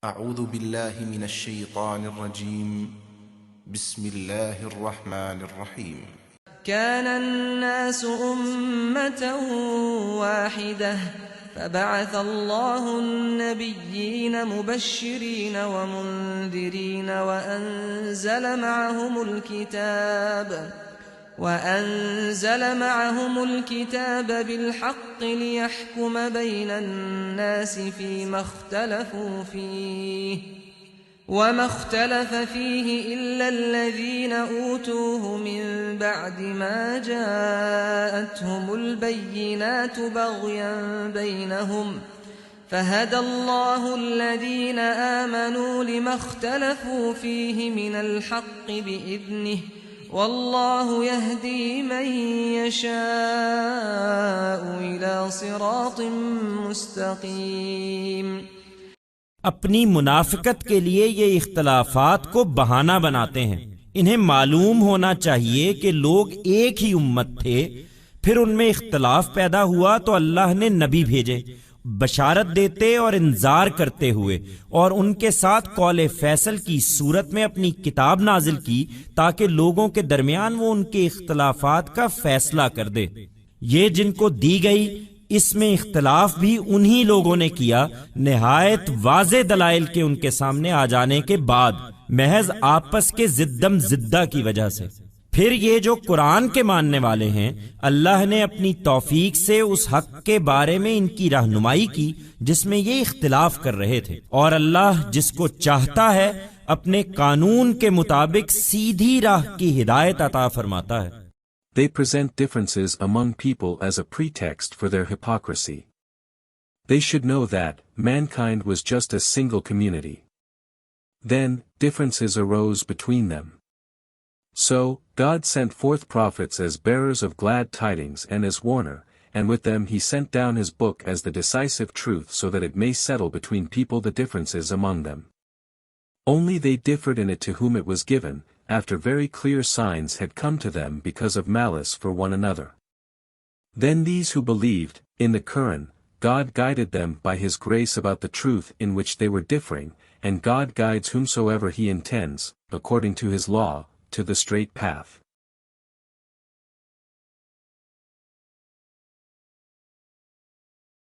أعوذ بالله من الشيطان الرجيم. بسم الله الرحمن الرحيم. كان الناس أمة واحدة فبعث الله النبيين مبشرين ومنذرين وأنزل معهم الكتاب بالحق ليحكم بين الناس فيما اختلفوا فيه وما اختلف فيه إلا الذين أوتوه من بعد ما جاءتهم البينات بغيا بينهم فهدى الله الذين آمنوا لما اختلفوا فيه من الحق بإذنه والله يهدي من يشاء إلى صراط مستقيم۔ اپنی منافقت کے لیے یہ اختلافات کو بہانہ بناتے ہیں۔ انہیں معلوم ہونا چاہیے کہ لوگ ایک ہی امت تھے، پھر ان میں اختلاف پیدا ہوا تو اللہ نے نبی بھیجے بشارت دیتے اور انذار کرتے ہوئے، اور ان کے ساتھ قول فیصل کی صورت میں اپنی کتاب نازل کی تاکہ لوگوں کے درمیان وہ ان کے اختلافات کا فیصلہ کر دے۔ یہ جن کو دی گئی، اس میں اختلاف بھی انہی لوگوں نے کیا نہایت واضح دلائل کے ان کے سامنے آ جانے کے بعد، محض آپس کے ضدم زدہ کی وجہ سے۔ پھر یہ جو قرآن کے ماننے والے ہیں، اللہ نے اپنی توفیق سے اس حق کے بارے میں ان کی رہنمائی کی جس میں یہ اختلاف کر رہے تھے، اور اللہ جس کو چاہتا ہے اپنے قانون کے مطابق سیدھی راہ کی ہدایت عطا فرماتا ہے۔ They present differences among people as a pretext for their hypocrisy. They should know that mankind was just a single community. Then, differences arose between them. So, God sent forth prophets as bearers of glad tidings and as warner, and with them he sent down his book as the decisive truth so that it may settle between people the differences among them. Only they differed in it to whom it was given, after very clear signs had come to them because of malice for one another. Then these who believed, in the Quran, God guided them by his grace about the truth in which they were differing, and God guides whomsoever he intends, according to his law, to the straight path.